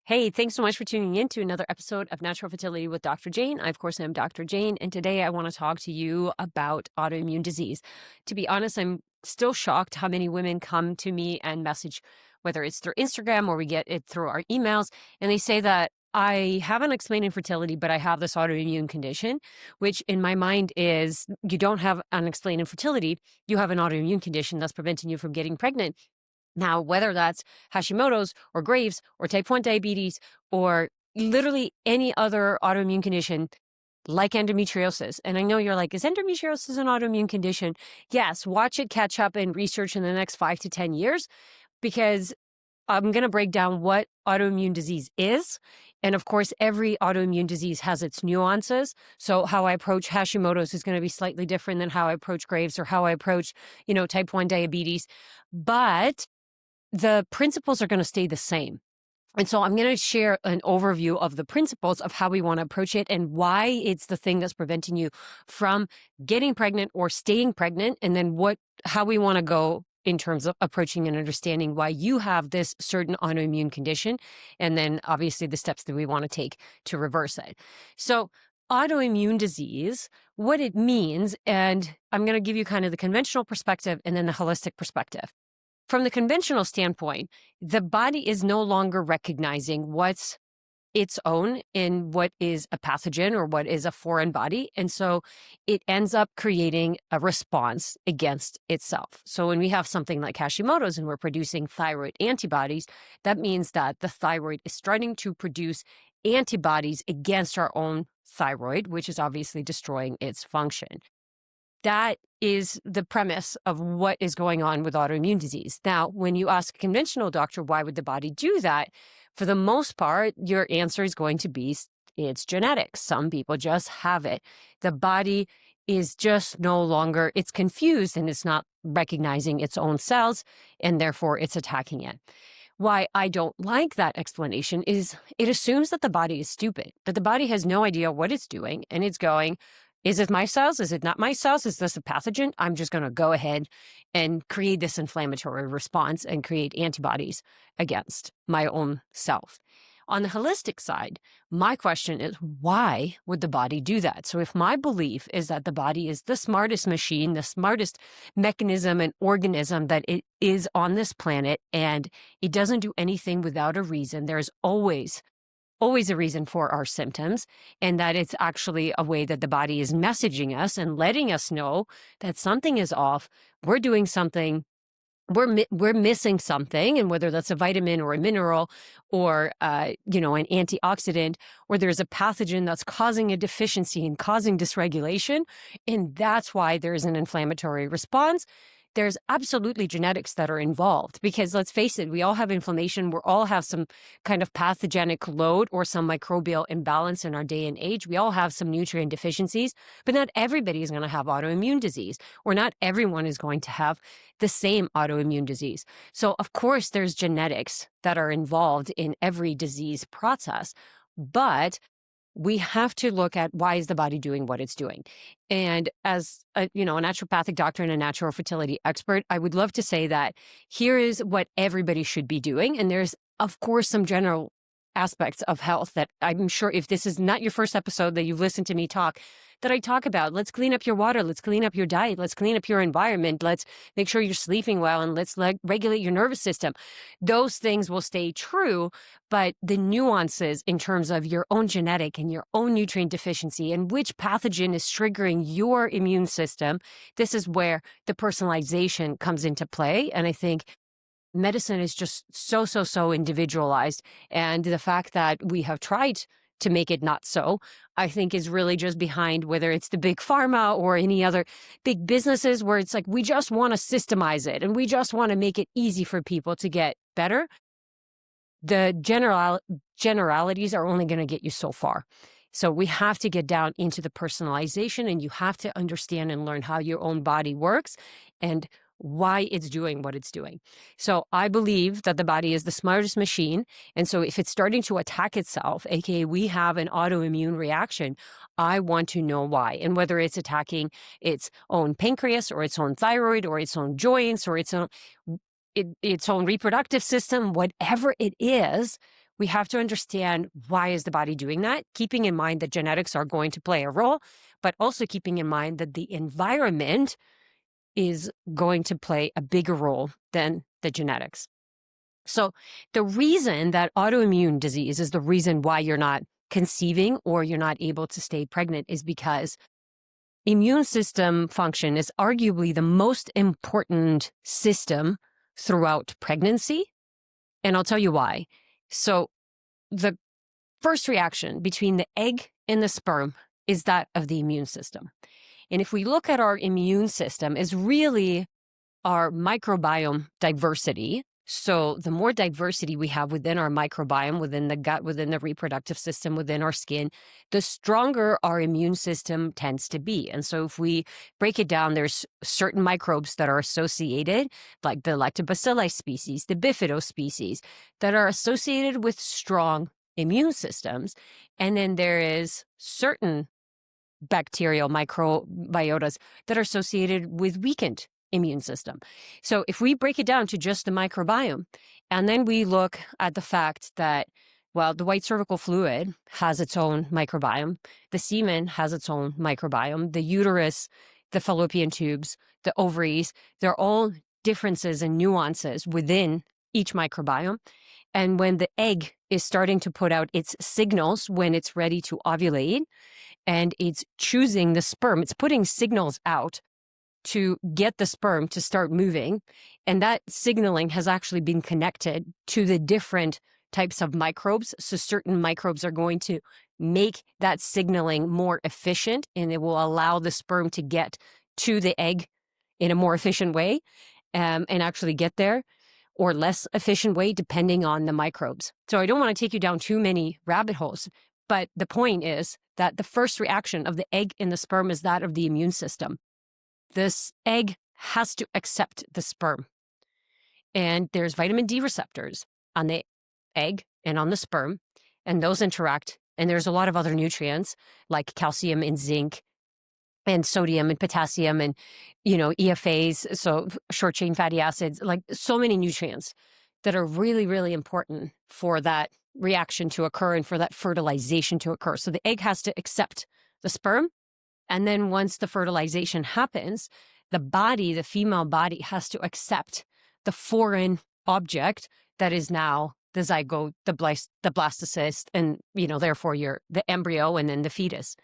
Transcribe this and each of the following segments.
Hey, thanks so much for tuning in to another episode of Natural Fertility with Dr. Jane. I, of course, am Dr. Jane, and today I want to talk to you about autoimmune disease. To be honest, I'm still shocked how many women come to me and message, whether it's through Instagram or we get it through our emails, and they say that I have unexplained infertility, but I have this autoimmune condition, which in my mind is you don't have unexplained infertility, you have an autoimmune condition that's preventing you from getting pregnant. Now, whether that's Hashimoto's or Graves' or type 1 diabetes or literally any other autoimmune condition like endometriosis. And I know you're like, is endometriosis an autoimmune condition? Yes, watch it catch up in research in the next 5 to 10 years because I'm going to break down what autoimmune disease is. And of course, every autoimmune disease has its nuances. So how I approach Hashimoto's is going to be slightly different than how I approach Graves' or how I approach, type 1 diabetes. But the principles are going to stay the same. And so I'm going to share an overview of the principles of how we want to approach it and why it's the thing that's preventing you from getting pregnant or staying pregnant, and then how we want to go in terms of approaching and understanding why you have this certain autoimmune condition, and then obviously the steps that we want to take to reverse it. So autoimmune disease, what it means, and I'm going to give you kind of the conventional perspective and then the holistic perspective. From the conventional standpoint, the body is no longer recognizing what's its own in what is a pathogen or what is a foreign body. And so it ends up creating a response against itself. So when we have something like Hashimoto's and we're producing thyroid antibodies, that means that the thyroid is starting to produce antibodies against our own thyroid, which is obviously destroying its function. That is the premise of what is going on with autoimmune disease. Now, when you ask a conventional doctor, why would the body do that? For the most part, your answer is going to be it's genetics. Some people just have it. The body is just no longer, it's confused and it's not recognizing its own cells, and therefore it's attacking it. Why I don't like that explanation is it assumes that the body is stupid, that the body has no idea what it's doing, and it's going, is it my cells? Is it not my cells? Is this a pathogen? I'm just going to go ahead and create this inflammatory response and create antibodies against my own self. On the holistic side, my question is, why would the body do that? So if my belief is that the body is the smartest machine, the smartest mechanism and organism that it is on this planet, and it doesn't do anything without a reason, there's always a reason for our symptoms, and that it's actually a way that the body is messaging us and letting us know that something is off, we're doing something, we're missing something, and whether that's a vitamin or a mineral or an antioxidant, or there's a pathogen that's causing a deficiency and causing dysregulation, and that's why there's an inflammatory response. There's absolutely genetics that are involved because let's face it, we all have inflammation. We all have some kind of pathogenic load or some microbial imbalance in our day and age. We all have some nutrient deficiencies, but not everybody is going to have autoimmune disease, or not everyone is going to have the same autoimmune disease. So of course, there's genetics that are involved in every disease process, but we have to look at why is the body doing what it's doing. And as a naturopathic doctor and a natural fertility expert, I would love to say that here is what everybody should be doing. And there's, of course, some general aspects of health that I'm sure if this is not your first episode that you've listened to me talk, that I talk about. Let's clean up your water. Let's clean up your diet. Let's clean up your environment. Let's make sure you're sleeping well, and let's regulate your nervous system. Those things will stay true, but the nuances in terms of your own genetic and your own nutrient deficiency and which pathogen is triggering your immune system, this is where the personalization comes into play. And I think medicine is just so individualized. And the fact that we have tried to make it not so, I think is really just behind whether it's the big pharma or any other big businesses where it's like, we just want to systemize it and we just want to make it easy for people to get better. The generalities are only going to get you so far. So we have to get down into the personalization, and you have to understand and learn how your own body works and why it's doing what it's doing. So I believe that the body is the smartest machine. And so if it's starting to attack itself, aka we have an autoimmune reaction, I want to know why. And whether it's attacking its own pancreas or its own thyroid or its own joints or its own reproductive system, whatever it is, we have to understand why is the body doing that, keeping in mind that genetics are going to play a role, but also keeping in mind that the environment is going to play a bigger role than the genetics. So the reason that autoimmune disease is the reason why you're not conceiving or you're not able to stay pregnant is because immune system function is arguably the most important system throughout pregnancy. And I'll tell you why. So the first reaction between the egg and the sperm is that of the immune system. And if we look at our immune system, is really our microbiome diversity. So the more diversity we have within our microbiome, within the gut, within the reproductive system, within our skin, the stronger our immune system tends to be. And so if we break it down, there's certain microbes that are associated, like the lactobacilli species, the bifido species, that are associated with strong immune systems. And then there is certain bacterial microbiotas that are associated with weakened immune system. So if we break it down to just the microbiome, and then we look at the fact that, well, the white cervical fluid has its own microbiome, the semen has its own microbiome, the uterus, the fallopian tubes, the ovaries, they're all differences and nuances within each microbiome. And when the egg is starting to put out its signals when it's ready to ovulate, and it's choosing the sperm, it's putting signals out to get the sperm to start moving. And that signaling has actually been connected to the different types of microbes. So certain microbes are going to make that signaling more efficient, and it will allow the sperm to get to the egg in a more efficient way and actually get there, or less efficient way, depending on the microbes. So I don't want to take you down too many rabbit holes, but the point is that the first reaction of the egg and the sperm is that of the immune system. This egg has to accept the sperm. And there's vitamin D receptors on the egg and on the sperm, and those interact. And there's a lot of other nutrients like calcium and zinc and sodium and potassium and, EFAs, so short chain fatty acids, like so many nutrients that are really, really important for that reaction to occur and for that fertilization to occur. So the egg has to accept the sperm. And then once the fertilization happens, the female body has to accept the foreign object that is now the zygote, the blastocyst, and, therefore the embryo and then the fetus.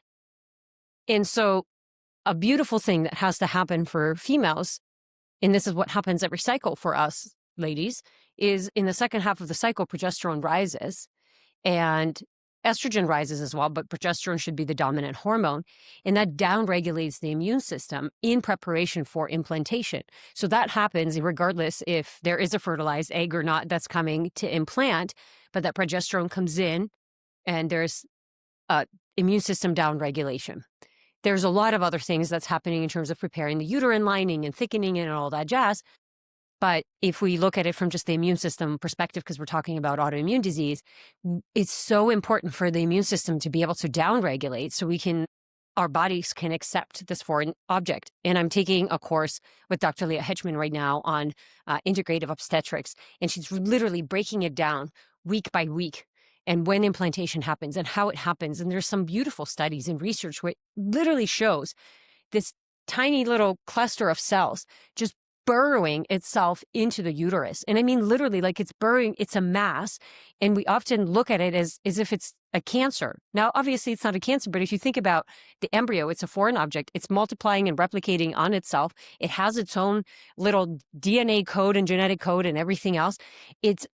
And so a beautiful thing that has to happen for females, and this is what happens every cycle for us ladies, is in the second half of the cycle, progesterone rises and estrogen rises as well, but progesterone should be the dominant hormone, and that downregulates the immune system in preparation for implantation. So that happens regardless if there is a fertilized egg or not that's coming to implant, but that progesterone comes in and there's immune system downregulation. There's a lot of other things that's happening in terms of preparing the uterine lining and thickening it and all that jazz. But if we look at it from just the immune system perspective, because we're talking about autoimmune disease, it's so important for the immune system to be able to downregulate so our bodies can accept this foreign object. And I'm taking a course with Dr. Leah Hitchman right now on integrative obstetrics, and she's literally breaking it down week by week and when implantation happens and how it happens. And there's some beautiful studies and research where it literally shows this tiny little cluster of cells just burrowing itself into the uterus. And I mean, literally, like it's burrowing, it's a mass. And we often look at it as if it's a cancer. Now, obviously, it's not a cancer, but if you think about the embryo, it's a foreign object. It's multiplying and replicating on itself. It has its own little DNA code and genetic code and everything else. It's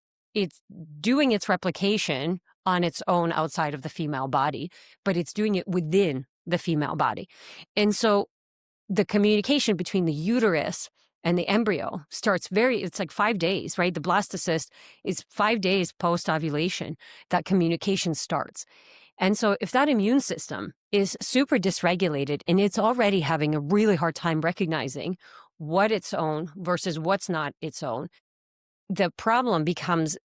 doing its replication on its own outside of the female body, but it's doing it within the female body. And so the communication between the uterus and the embryo starts it's like 5 days, right? The blastocyst is 5 days post-ovulation, that communication starts. And so if that immune system is super dysregulated and it's already having a really hard time recognizing what its own versus what's not its own, the problem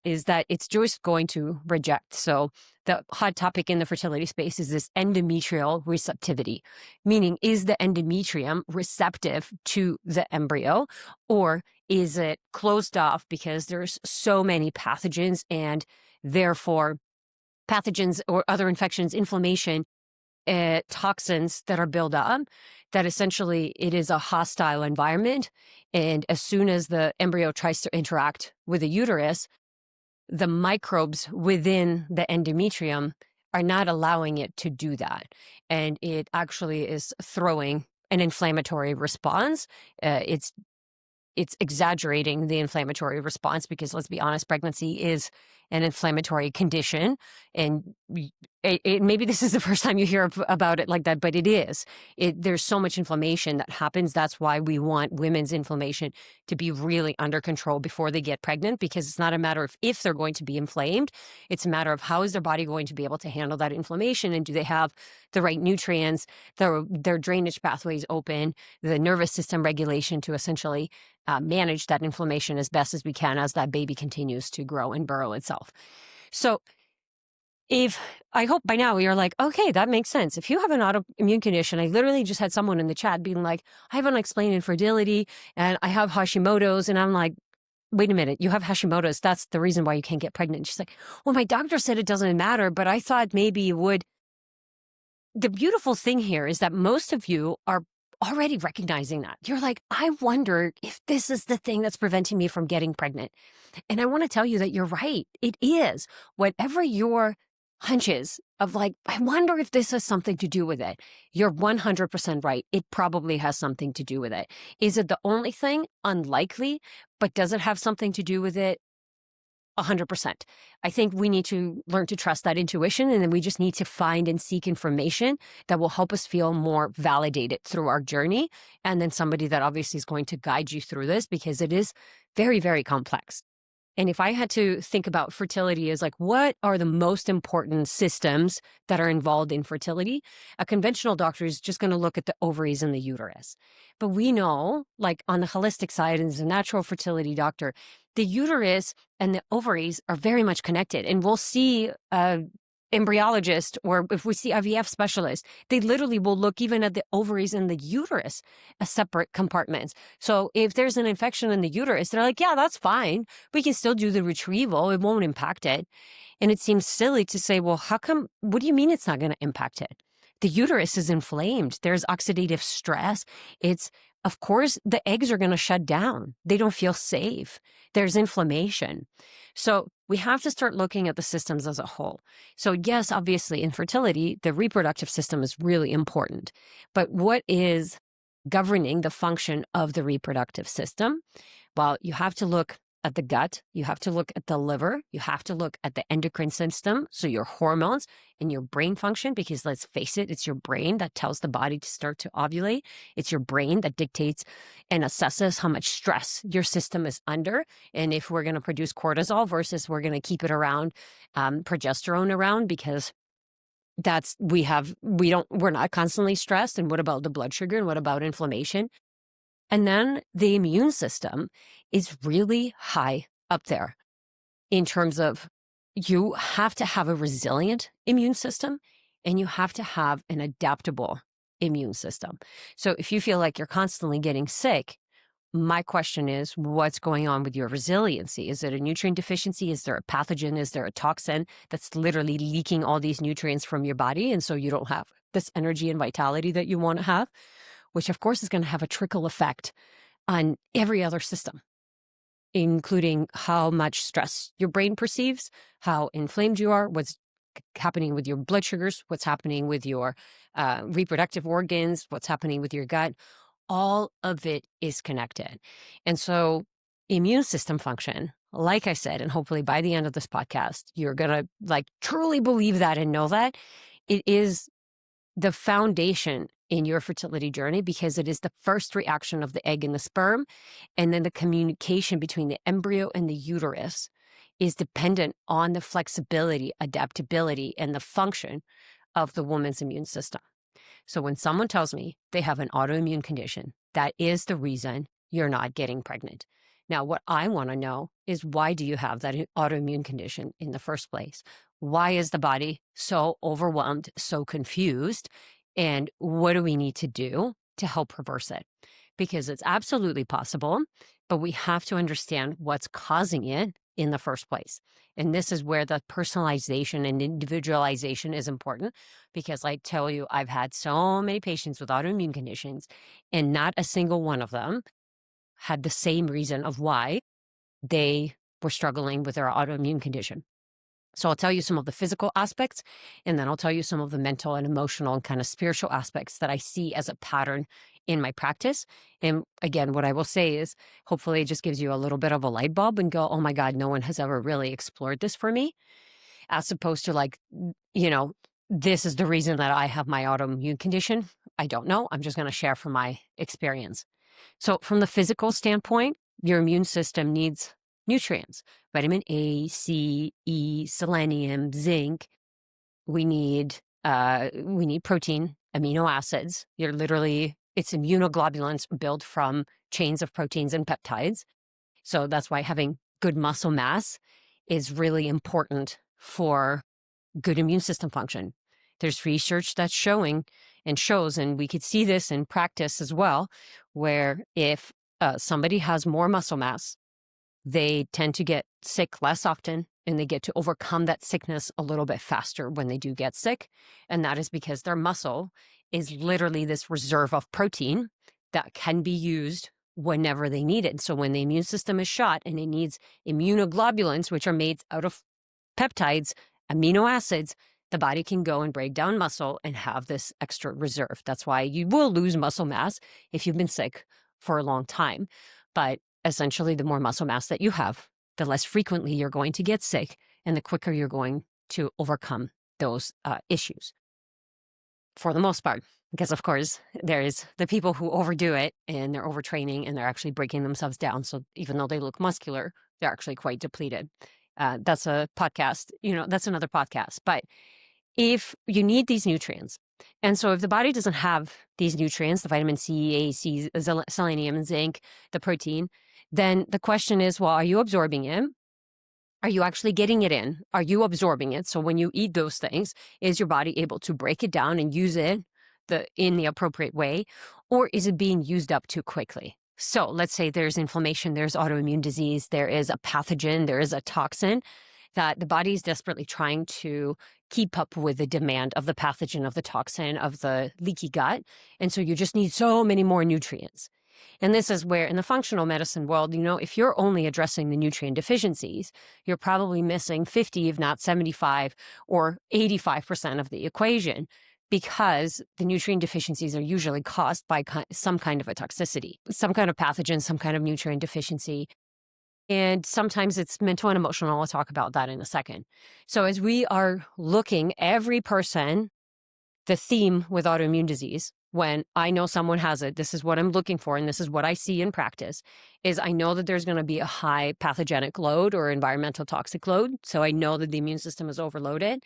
is that it's just going to reject. So the hot topic in the fertility space is this endometrial receptivity, meaning is the endometrium receptive to the embryo, or is it closed off because there's so many pathogens and Therefore, pathogens or other infections, inflammation, toxins that are built up, that essentially it is a hostile environment. And as soon as the embryo tries to interact with the uterus, the microbes within the endometrium are not allowing it to do that. And it actually is throwing an inflammatory response. It's exaggerating the inflammatory response because, let's be honest, pregnancy is an inflammatory condition. And maybe this is the first time you hear about it like that, but it is. There's so much inflammation that happens. That's why we want women's inflammation to be really under control before they get pregnant, because it's not a matter of if they're going to be inflamed. It's a matter of how is their body going to be able to handle that inflammation, and do they have the right nutrients, their drainage pathways open, the nervous system regulation to essentially manage that inflammation as best as we can as that baby continues to grow and burrow itself. So I hope by now you're like, okay, that makes sense. If you have an autoimmune condition, I literally just had someone in the chat being like, I have unexplained infertility and I have Hashimoto's. And I'm like, wait a minute, you have Hashimoto's. That's the reason why you can't get pregnant. And she's like, well, my doctor said it doesn't matter, but I thought maybe it would. The beautiful thing here is that most of you are already recognizing that. You're like, I wonder if this is the thing that's preventing me from getting pregnant. And I want to tell you that you're right. It is. Whatever your hunches of like, I wonder if this has something to do with it, you're 100% right. It probably has something to do with it. Is it the only thing? Unlikely. But does it have something to do with it? 100%. I think we need to learn to trust that intuition, and then we just need to find and seek information that will help us feel more validated through our journey. And then somebody that obviously is going to guide you through this, because it is very, very complex. And if I had to think about fertility as like, what are the most important systems that are involved in fertility? A conventional doctor is just going to look at the ovaries and the uterus. But we know, like on the holistic side, and as a natural fertility doctor, the uterus and the ovaries are very much connected. And we'll see embryologist, or if we see IVF specialists, they literally will look even at the ovaries and the uterus as separate compartments. So if there's an infection in the uterus, they're like, yeah, that's fine. We can still do the retrieval. It won't impact it. And it seems silly to say, well, how come, what do you mean it's not going to impact it? The uterus is inflamed. There's oxidative stress. Of course, the eggs are going to shut down. They don't feel safe. There's inflammation. So we have to start looking at the systems as a whole. So yes, obviously, in fertility, the reproductive system is really important. But what is governing the function of the reproductive system? Well, you have to look at the gut, you have to look at the liver, you have to look at the endocrine system, so your hormones and your brain function, because let's face it, it's your brain that tells the body to start to ovulate. It's your brain that dictates and assesses how much stress your system is under, and if we're going to produce cortisol versus we're going to keep it around, progesterone around, because we're not constantly stressed. And what about the blood sugar, and what about inflammation? And then the immune system is really high up there in terms of you have to have a resilient immune system, and you have to have an adaptable immune system. So if you feel like you're constantly getting sick, my question is, what's going on with your resiliency? Is it a nutrient deficiency? Is there a pathogen? Is there a toxin that's literally leaking all these nutrients from your body? And so you don't have this energy and vitality that you want to have, which of course is going to have a trickle effect on every other system, including how much stress your brain perceives, how inflamed you are, what's happening with your blood sugars, what's happening with your reproductive organs, what's happening with your gut. All of it is connected. And so immune system function, like I said, and hopefully by the end of this podcast, you're going to like truly believe that and know that it is the foundation in your fertility journey, because it is the first reaction of the egg and the sperm. And then the communication between the embryo and the uterus is dependent on the flexibility, adaptability, and the function of the woman's immune system. So when someone tells me they have an autoimmune condition, that is the reason you're not getting pregnant. Now, what I want to know is, why do you have that autoimmune condition in the first place? Why is the body so overwhelmed, so confused? And what do we need to do to help reverse it? Because it's absolutely possible, but we have to understand what's causing it in the first place. And this is where the personalization and individualization is important, because I tell you, I've had so many patients with autoimmune conditions, and not a single one of them had the same reason of why they were struggling with their autoimmune condition. So I'll tell you some of the physical aspects, and then I'll tell you some of the mental and emotional and kind of spiritual aspects that I see as a pattern in my practice. And again, what I will say is hopefully it just gives you a little bit of a light bulb and go, oh my God, no one has ever really explored this for me, as opposed to like, this is the reason that I have my autoimmune condition. I don't know. I'm just going to share from my experience. So from the physical standpoint, your immune system needs nutrients: vitamin A, C, E, selenium, zinc. We need protein, amino acids. It's immunoglobulins built from chains of proteins and peptides. So that's why having good muscle mass is really important for good immune system function. There's research that's showing and shows, and we could see this in practice as well, where if somebody has more muscle mass, they tend to get sick less often, and they get to overcome that sickness a little bit faster when they do get sick. And that is because their muscle is literally this reserve of protein that can be used whenever they need it. So when the immune system is shot and it needs immunoglobulins, which are made out of peptides, amino acids, the body can go and break down muscle and have this extra reserve. That's why you will lose muscle mass if you've been sick for a long time. But essentially, the more muscle mass that you have, the less frequently you're going to get sick, and the quicker you're going to overcome those issues, for the most part. Because, of course, there's the people who overdo it, and they're overtraining, and they're actually breaking themselves down. So even though they look muscular, they're actually quite depleted. That's a podcast, that's another podcast. But if you need these nutrients, and so if the body doesn't have these nutrients, the vitamin C, A, C, selenium, zinc, the protein, then the question is, well, are you absorbing it? Are you actually getting it in? Are you absorbing it? So when you eat those things, is your body able to break it down and use it in the appropriate way? Or is it being used up too quickly? So let's say there's inflammation, there's autoimmune disease, there is a pathogen, there is a toxin that the body is desperately trying to keep up with the demand of the pathogen, of the toxin, of the leaky gut. And so you just need so many more nutrients. And this is where in the functional medicine world, if you're only addressing the nutrient deficiencies, you're probably missing 50, if not 75 or 85% of the equation, because the nutrient deficiencies are usually caused by some kind of a toxicity, some kind of pathogen, some kind of nutrient deficiency. And sometimes it's mental and emotional. I'll talk about that in a second. So as we are looking, every person, the theme with autoimmune disease, when I know someone has it, this is what I'm looking for, and this is what I see in practice, is I know that there's going to be a high pathogenic load or environmental toxic load. So I know that the immune system is overloaded.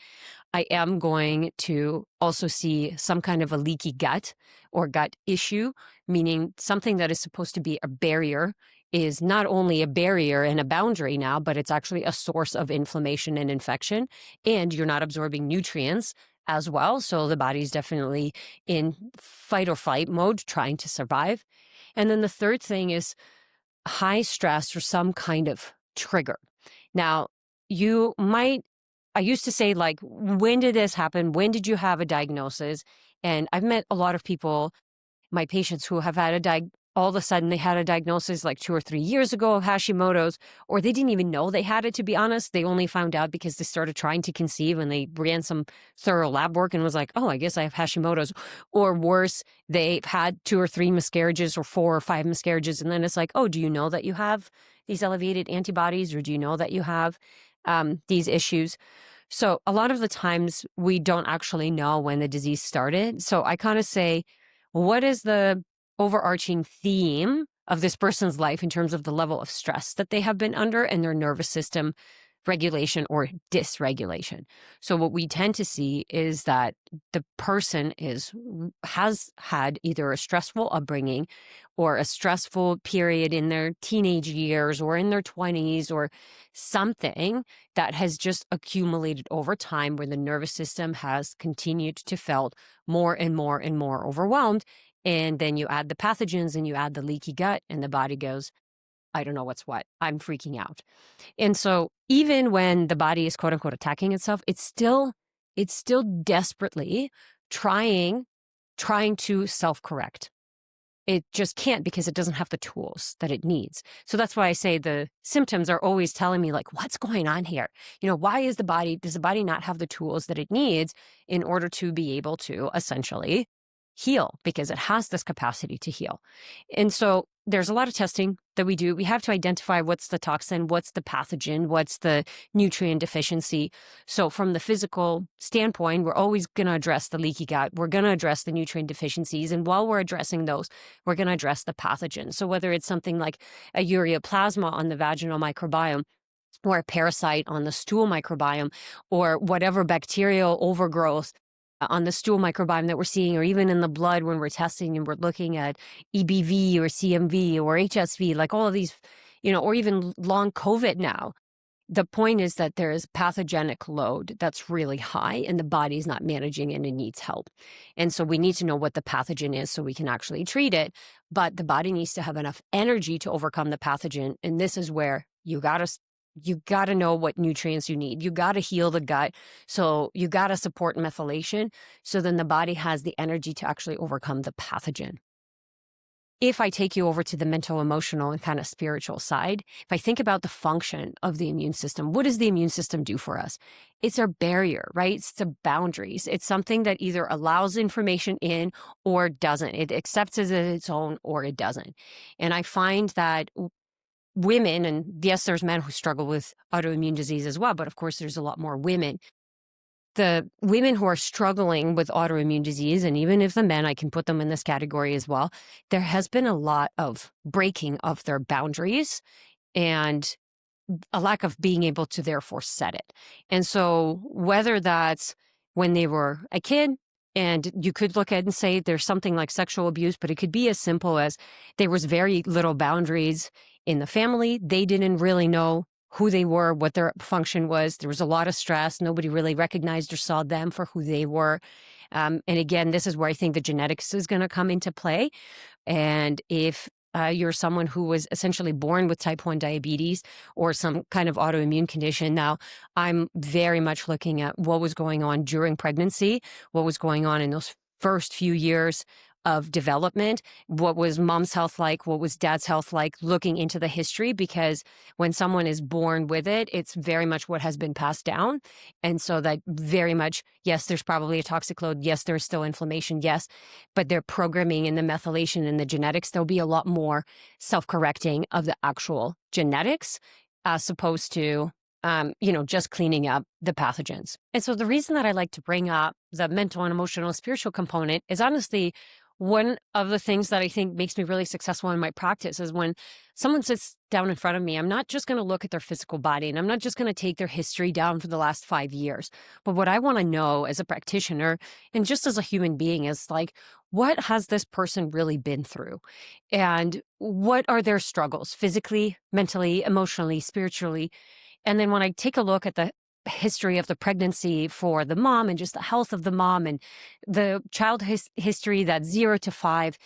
I am going to also see some kind of a leaky gut or gut issue, meaning something that is supposed to be a barrier is not only a barrier and a boundary now, but it's actually a source of inflammation and infection, and you're not absorbing nutrients as well. So the body's definitely in fight or flight mode, trying to survive. And then the third thing is high stress or some kind of trigger. Now, I used to say, like, when did this happen? When did you have a diagnosis? And I've met a lot of people, my patients, who have had all of a sudden they had a diagnosis like 2 or 3 years ago of Hashimoto's, or they didn't even know they had it, to be honest. They only found out because they started trying to conceive and they ran some thorough lab work and was like, oh, I guess I have Hashimoto's. Or worse, they've had 2 or 3 miscarriages or 4 or 5 miscarriages. And then it's like, oh, do you know that you have these elevated antibodies, or do you know that you have these issues? So a lot of the times we don't actually know when the disease started. So I kind of say, what is the overarching theme of this person's life in terms of the level of stress that they have been under and their nervous system regulation or dysregulation? So what we tend to see is that the person has had either a stressful upbringing or a stressful period in their teenage years or in their 20s, or something that has just accumulated over time where the nervous system has continued to felt more and more and more overwhelmed. And then you add the pathogens and you add the leaky gut, and the body goes, I don't know what's what. I'm freaking out. And so even when the body is quote unquote attacking itself, it's still desperately trying to self-correct. It just can't because it doesn't have the tools that it needs. So that's why I say the symptoms are always telling me, like, what's going on here? Why does the body not have the tools that it needs in order to be able to essentially heal? Because it has this capacity to heal. And so there's a lot of testing that we do. We have to identify what's the toxin, what's the pathogen, what's the nutrient deficiency. So from the physical standpoint, we're always going to address the leaky gut. We're going to address the nutrient deficiencies. And while we're addressing those, we're going to address the pathogen. So whether it's something like a ureaplasma on the vaginal microbiome, or a parasite on the stool microbiome, or whatever bacterial overgrowth on the stool microbiome that we're seeing, or even in the blood when we're testing and we're looking at EBV or CMV or HSV, like all of these, or even long COVID now. The point is that there is pathogenic load that's really high and the body's not managing it and it needs help. And so we need to know what the pathogen is so we can actually treat it. But the body needs to have enough energy to overcome the pathogen. And this is where you gotta know what nutrients you need. You gotta heal the gut. So you gotta support methylation. So then the body has the energy to actually overcome the pathogen. If I take you over to the mental, emotional, and kind of spiritual side, if I think about the function of the immune system, what does the immune system do for us? It's our barrier, right? It's the boundaries. It's something that either allows information in or doesn't. It accepts it as its own or it doesn't. And I find that women, and yes, there's men who struggle with autoimmune disease as well, but of course there's a lot more women. The women who are struggling with autoimmune disease, and even if the men, I can put them in this category as well, there has been a lot of breaking of their boundaries and a lack of being able to therefore set it. And so whether that's when they were a kid, and you could look at and say there's something like sexual abuse, but it could be as simple as there was very little boundaries in the family. They didn't really know who they were, what their function was. There was a lot of stress. Nobody really recognized or saw them for who they were. And again, this is where I think the genetics is going to come into play. And if you're someone who was essentially born with type 1 diabetes or some kind of autoimmune condition, now I'm very much looking at what was going on during pregnancy, what was going on in those first few years of development, what was mom's health like, what was dad's health like, looking into the history, because when someone is born with it, it's very much what has been passed down. And so that very much, yes, there's probably a toxic load. Yes, there's still inflammation. Yes, but their programming and the methylation and the genetics, there'll be a lot more self-correcting of the actual genetics as opposed to just cleaning up the pathogens. And so the reason that I like to bring up the mental and emotional spiritual component is honestly one of the things that I think makes me really successful in my practice is when someone sits down in front of me, I'm not just going to look at their physical body and I'm not just going to take their history down for the last 5 years. But what I want to know as a practitioner and just as a human being is like, what has this person really been through? And what are their struggles physically, mentally, emotionally, spiritually? And then when I take a look at the history of the pregnancy for the mom and just the health of the mom and the child history, that 0 to 5,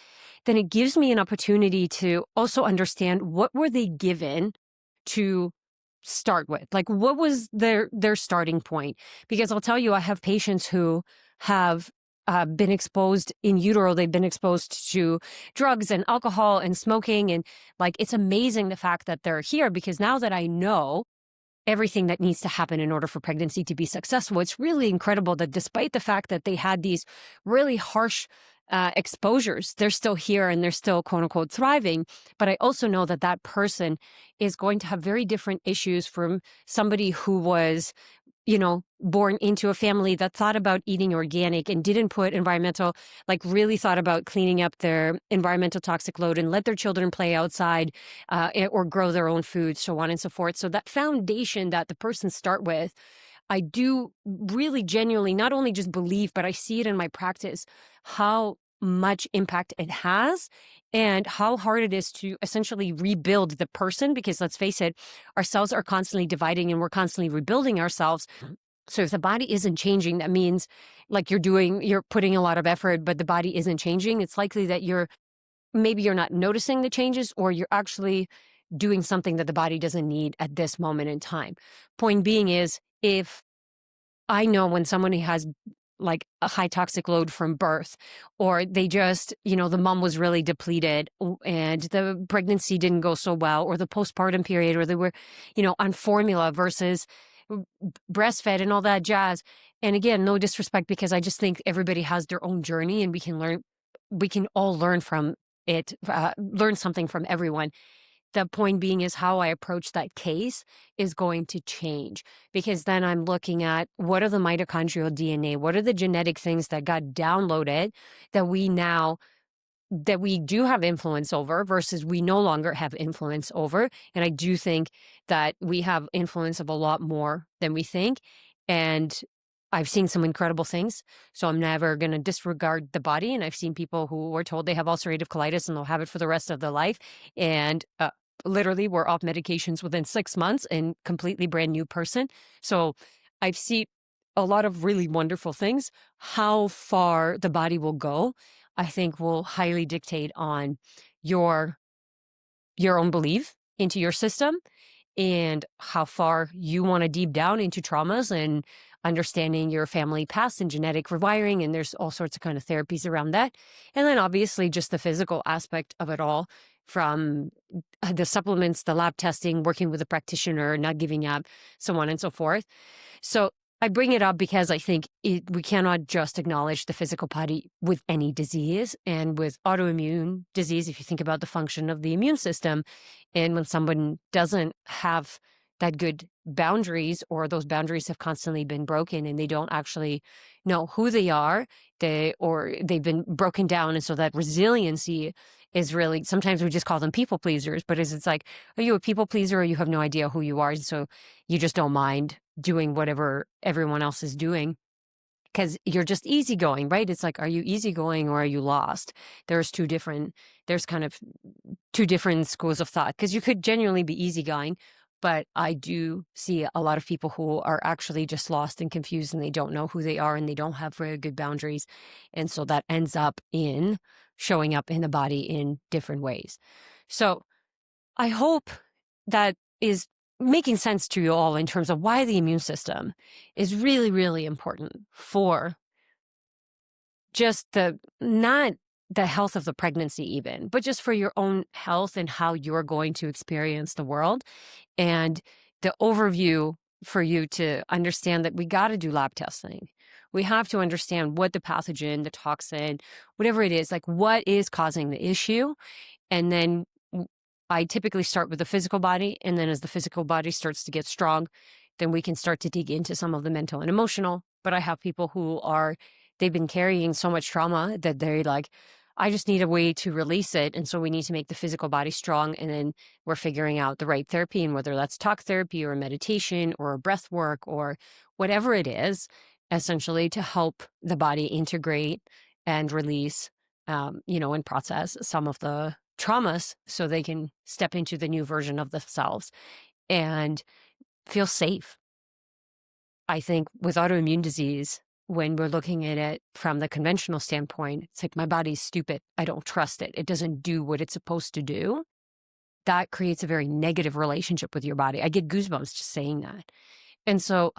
then it gives me an opportunity to also understand what were they given to start with? Like, what was their starting point? Because I'll tell you, I have patients who have been exposed in utero. They've been exposed to drugs and alcohol and smoking. And like, it's amazing the fact that they're here, because now that I know everything that needs to happen in order for pregnancy to be successful, it's really incredible that despite the fact that they had these really harsh exposures, they're still here and they're still quote unquote thriving. But I also know that that person is going to have very different issues from somebody who was born into a family that thought about eating organic and didn't put environmental, like really thought about cleaning up their environmental toxic load and let their children play outside or grow their own food, so on and so forth. So that foundation that the person start with, I do really genuinely not only just believe, but I see it in my practice, how much impact it has and how hard it is to essentially rebuild the person, because let's face it, our cells are constantly dividing and we're constantly rebuilding ourselves. So if the body isn't changing, that means like you're putting a lot of effort, but the body isn't changing. It's likely that maybe you're not noticing the changes, or you're actually doing something that the body doesn't need at this moment in time. Point being is, if I know when somebody has like a high toxic load from birth, or they just, the mom was really depleted and the pregnancy didn't go so well, or the postpartum period, or they were, on formula versus breastfed and all that jazz. And again, no disrespect, because I just think everybody has their own journey and we can all learn from it, learn something from everyone. The point being is, how I approach that case is going to change, because then I'm looking at what are the mitochondrial DNA, what are the genetic things that got downloaded that we do have influence over versus we no longer have influence over. And I do think that we have influence of a lot more than we think. And I've seen some incredible things. So I'm never going to disregard the body. And I've seen people who were told they have ulcerative colitis and they'll have it for the rest of their life. And literally were off medications within 6 months and completely brand new person. So I've seen a lot of really wonderful things. How far the body will go, I think, will highly dictate on your own belief into your system, and how far you want to deep down into traumas and understanding your family past and genetic rewiring. And there's all sorts of kind of therapies around that. And then obviously just the physical aspect of it all, from the supplements, the lab testing, working with a practitioner, not giving up, so on and so forth. So I bring it up because I think we cannot just acknowledge the physical body with any disease. And with autoimmune disease, if you think about the function of the immune system, and when someone doesn't have that good boundaries, or those boundaries have constantly been broken and they don't actually know who they are, or they've been broken down. And so that resiliency is really, sometimes we just call them people pleasers, but it's like, are you a people pleaser, or you have no idea who you are? And so you just don't mind doing whatever everyone else is doing because you're just easygoing, right? It's like, are you easygoing or are you lost? There's kind of two different schools of thought, because you could genuinely be easygoing, but I do see a lot of people who are actually just lost and confused, and they don't know who they are, and they don't have very good boundaries. And so that ends up in showing up in the body in different ways. So I hope that is making sense to you all in terms of why the immune system is really, really important for just not the health of the pregnancy even, but just for your own health and how you're going to experience the world. And the overview for you to understand that we got to do lab testing. We have to understand what the pathogen, the toxin, whatever it is, like what is causing the issue. And then I typically start with the physical body. And then as the physical body starts to get strong, then we can start to dig into some of the mental and emotional. But I have people who they've been carrying so much trauma that they're like, I just need a way to release it. And so we need to make the physical body strong. And then we're figuring out the right therapy, and whether that's talk therapy or meditation or breath work or whatever it is, essentially to help the body integrate and release, and process some of the traumas so they can step into the new version of themselves and feel safe. I think with autoimmune disease, when we're looking at it from the conventional standpoint, it's like, my body's stupid. I don't trust it. It doesn't do what it's supposed to do. That creates a very negative relationship with your body. I get goosebumps just saying that. And so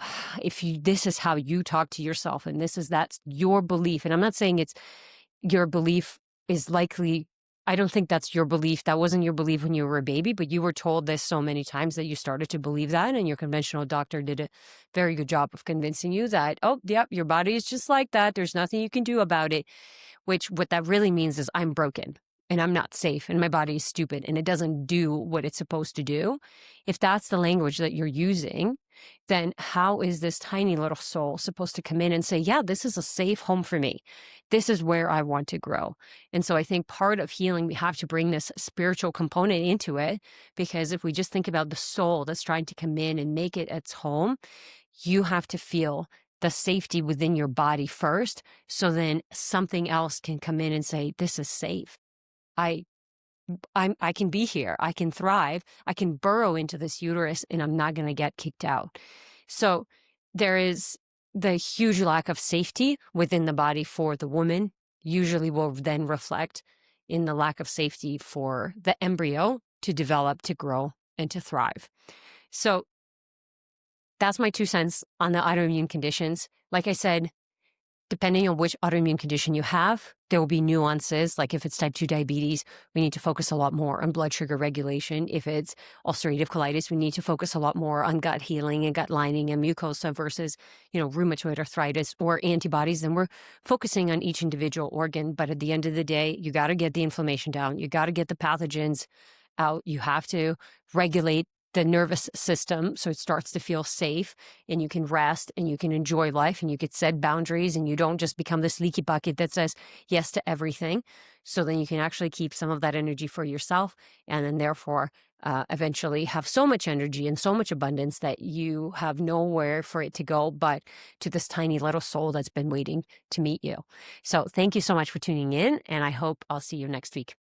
this is how you talk to yourself, and that's your belief. And I'm not saying it's your belief is likely. I don't think that's your belief. That wasn't your belief when you were a baby, but you were told this so many times that you started to believe that, and your conventional doctor did a very good job of convincing you that, oh, yep, your body is just like that. There's nothing you can do about it, what that really means is I'm broken and I'm not safe and my body is stupid and it doesn't do what it's supposed to do. If that's the language that you're using, then how is this tiny little soul supposed to come in and say, yeah, this is a safe home for me. This is where I want to grow. And so I think part of healing, we have to bring this spiritual component into it, because if we just think about the soul that's trying to come in and make it its home, you have to feel the safety within your body first. So then something else can come in and say, this is safe. I can be here. I can thrive. I can burrow into this uterus and I'm not going to get kicked out. So there is the huge lack of safety within the body for the woman, usually will then reflect in the lack of safety for the embryo to develop, to grow, and to thrive. So that's my 2 cents on the autoimmune conditions. Like I said, depending on which autoimmune condition you have, there will be nuances. Like if it's type 2 diabetes, we need to focus a lot more on blood sugar regulation. If it's ulcerative colitis, we need to focus a lot more on gut healing and gut lining and mucosa versus, rheumatoid arthritis or antibodies. Then we're focusing on each individual organ. But at the end of the day, you got to get the inflammation down. You got to get the pathogens out. You have to regulate the nervous system so it starts to feel safe, and you can rest and you can enjoy life and you could set boundaries, and you don't just become this leaky bucket that says yes to everything. So then you can actually keep some of that energy for yourself, and then therefore eventually have so much energy and so much abundance that you have nowhere for it to go but to this tiny little soul that's been waiting to meet you. So thank you so much for tuning in, and I hope I'll see you next week.